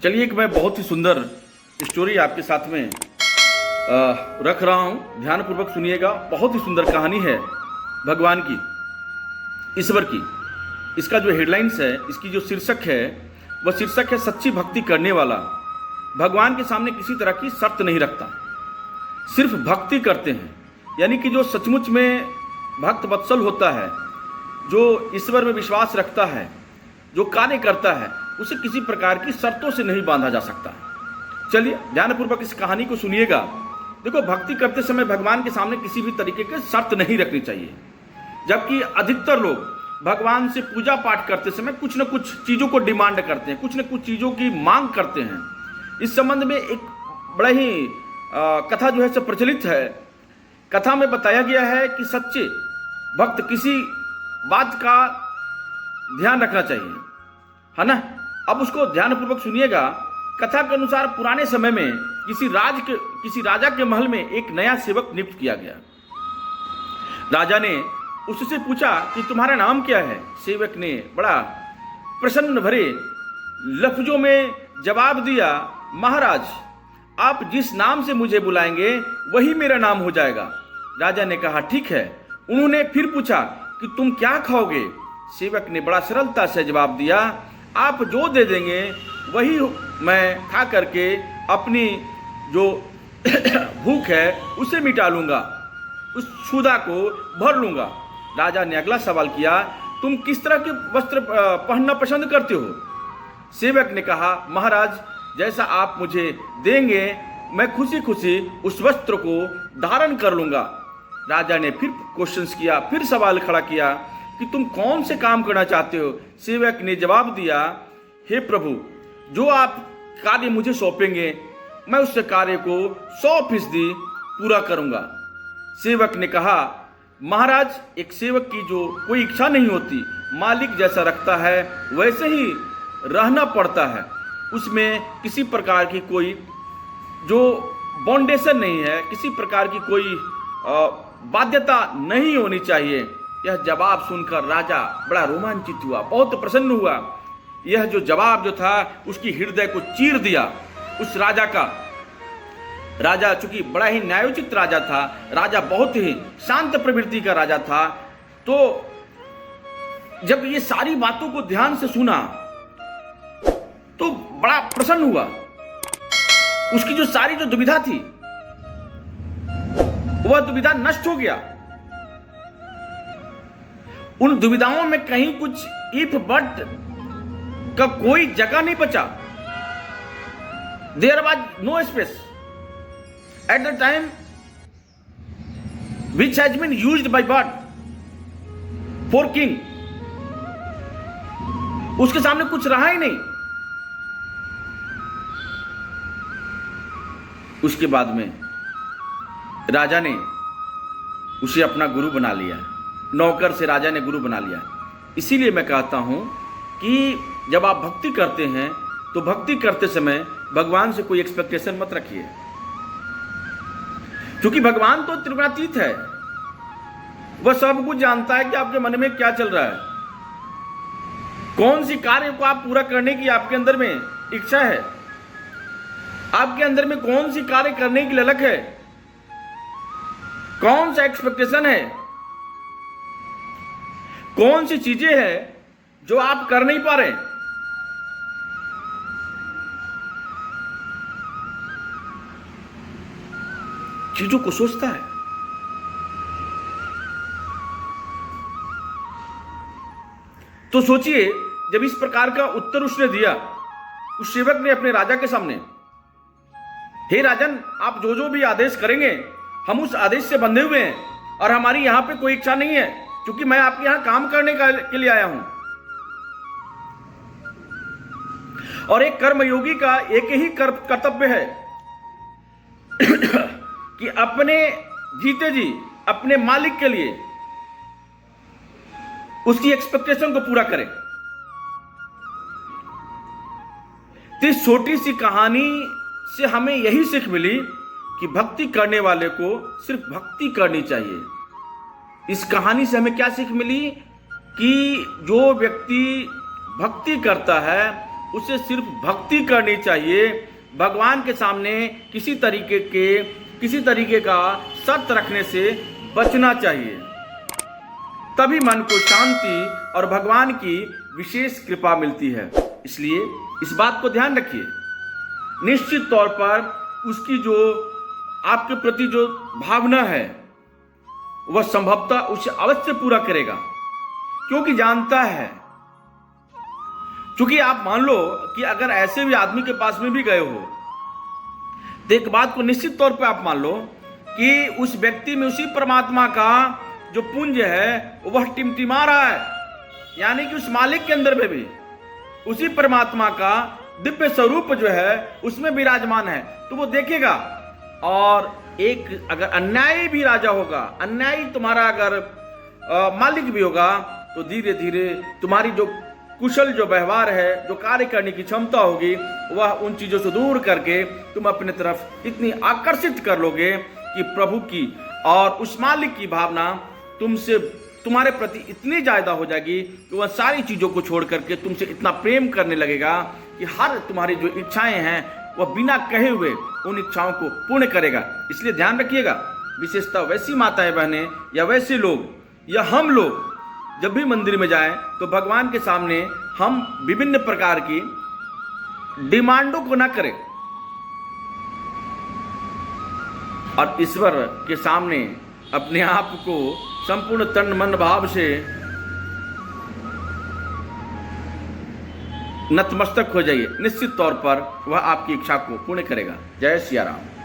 चलिए एक मैं बहुत ही सुंदर स्टोरी आपके साथ में रख रहा हूँ, ध्यानपूर्वक सुनिएगा। बहुत ही सुंदर कहानी है भगवान की, ईश्वर की। इसका जो हेडलाइंस है, इसकी जो शीर्षक है, वह शीर्षक है सच्ची भक्ति करने वाला भगवान के सामने किसी तरह की शर्त नहीं रखता, सिर्फ भक्ति करते हैं। यानी कि जो सचमुच में भक्त वत्सल होता है, जो ईश्वर में विश्वास रखता है, जो कार्य करता है, उसे किसी प्रकार की शर्तों से नहीं बांधा जा सकता। चलिए ध्यानपूर्वक इस कहानी को सुनिएगा। देखो, भक्ति करते समय भगवान के सामने किसी भी तरीके की शर्त नहीं रखनी चाहिए, जबकि अधिकतर लोग भगवान से पूजा पाठ करते समय कुछ न कुछ चीज़ों को डिमांड करते हैं, कुछ न कुछ चीज़ों की मांग करते हैं। इस संबंध में एक बड़ा ही कथा जो है से प्रचलित है। कथा में बताया गया है कि सच्चे भक्त किसी बात का ध्यान रखना चाहिए, है ना। अब उसको ध्यानपूर्वक सुनिएगा। कथा के अनुसार पुराने समय में किसी राजा के महल में एक नया सेवक नियुक्त किया गया। राजा ने उससे पूछा कि तुम्हारा नाम क्या है। सेवक ने बड़ा प्रसन्न भरे लफ्जों में जवाब दिया, महाराज, आप जिस नाम से मुझे बुलाएंगे वही मेरा नाम हो जाएगा। राजा ने कहा, ठीक है। उन्होंने फिर पूछा कि तुम क्या खाओगे। सेवक ने बड़ा सरलता से जवाब दिया, आप जो दे देंगे वही मैं खा करके अपनी जो भूख है उसे मिटा लूंगा, उस क्षुधा को भर लूंगा। राजा ने अगला सवाल किया, तुम किस तरह के वस्त्र पहनना पसंद करते हो। सेवक ने कहा, महाराज, जैसा आप मुझे देंगे मैं खुशी खुशी उस वस्त्र को धारण कर लूंगा। राजा ने फिर क्वेश्चंस किया, फिर सवाल खड़ा किया कि तुम कौन से काम करना चाहते हो। सेवक ने जवाब दिया, हे प्रभु, जो आप कार्य मुझे सौंपेंगे मैं उस कार्य को 100% पूरा करूंगा। सेवक ने कहा, महाराज, एक सेवक की जो कोई इच्छा नहीं होती, मालिक जैसा रखता है वैसे ही रहना पड़ता है। उसमें किसी प्रकार की कोई जो बाउंडेशन नहीं है, किसी प्रकार की कोई बाध्यता नहीं होनी चाहिए। यह जवाब सुनकर राजा बड़ा रोमांचित हुआ, बहुत प्रसन्न हुआ। यह जो जवाब जो था उसकी हृदय को चीर दिया उस राजा का। राजा चूंकि बड़ा ही न्यायोचित राजा था, राजा बहुत ही शांत प्रवृत्ति का राजा था, तो जब ये सारी बातों को ध्यान से सुना तो बड़ा प्रसन्न हुआ। उसकी जो सारी जो दुविधा थी वह दुविधा नष्ट हो गया। उन दुविधाओं में कहीं कुछ इफ बट का कोई जगह नहीं बचा। There was no space at the time which has been used by God for king. उसके सामने कुछ रहा ही नहीं। उसके बाद में राजा ने उसे अपना गुरु बना लिया, नौकर से राजा ने गुरु बना लिया। इसीलिए मैं कहता हूं कि जब आप भक्ति करते हैं तो भक्ति करते समय भगवान से कोई एक्सपेक्टेशन मत रखिए, क्योंकि भगवान तो त्रिगुणातीत है। वह सब कुछ जानता है कि आपके मन में क्या चल रहा है, कौन सी कार्य को आप पूरा करने की आपके अंदर में इच्छा है, आपके अंदर में कौन सी कार्य करने की ललक है, कौन सा एक्सपेक्टेशन है, कौन सी चीजें हैं जो आप कर नहीं पा रहे। चीजों को सोचता है। तो सोचिए, जब इस प्रकार का उत्तर उसने दिया, उस सेवक ने अपने राजा के सामने, हे राजन, आप जो जो भी आदेश करेंगे हम उस आदेश से बंधे हुए हैं और हमारी यहां पे कोई इच्छा नहीं है, क्योंकि मैं आपके यहां काम करने के लिए आया हूं। और एक कर्मयोगी का एक ही कर्तव्य है कि अपने जीते जी अपने मालिक के लिए उसकी एक्सपेक्टेशन को पूरा करे। तो इस छोटी सी कहानी से हमें यही सीख मिली कि भक्ति करने वाले को सिर्फ भक्ति करनी चाहिए। इस कहानी से हमें क्या सीख मिली कि जो व्यक्ति भक्ति करता है उसे सिर्फ भक्ति करनी चाहिए। भगवान के सामने किसी तरीके का शर्त रखने से बचना चाहिए। तभी मन को शांति और भगवान की विशेष कृपा मिलती है। इसलिए इस बात को ध्यान रखिए। निश्चित तौर पर उसकी जो आपके प्रति जो भावना है वह संभवतः उसे अवश्य पूरा करेगा, क्योंकि जानता है। क्योंकि आप मान लो कि अगर ऐसे भी आदमी के पास में भी गए हो तो एक बात को निश्चित तौर पे आप मान लो कि उस व्यक्ति में उसी परमात्मा का जो पुंज है वह टिमटिमा रहा है, यानी कि उस मालिक के अंदर में भी उसी परमात्मा का दिव्य स्वरूप जो है उसमें विराजमान है। तो वो देखेगा। और एक अगर अन्यायी भी राजा होगा, अन्यायी तुम्हारा अगर मालिक भी होगा, तो धीरे धीरे तुम्हारी जो कुशल जो व्यवहार है, जो कार्य करने की क्षमता होगी, वह उन चीजों से दूर करके तुम अपने तरफ इतनी आकर्षित कर लोगे कि प्रभु की और उस मालिक की भावना तुम्हारे प्रति इतनी ज्यादा हो जाएगी कि वह सारी चीजों को छोड़ करके तुमसे इतना प्रेम करने लगेगा कि हर तुम्हारी जो इच्छाएं हैं वह बिना कहे हुए उन इच्छाओं को पूर्ण करेगा। इसलिए ध्यान रखिएगा, विशेषतः वैसी माताएं बहनें या वैसे लोग या हम लोग जब भी मंदिर में जाएं तो भगवान के सामने हम विभिन्न प्रकार की डिमांडों को ना करें और ईश्वर के सामने अपने आप को संपूर्ण तन मन भाव से नतमस्तक हो जाइए। निश्चित तौर पर वह आपकी इच्छा को पूर्ण करेगा। जय सिया राम।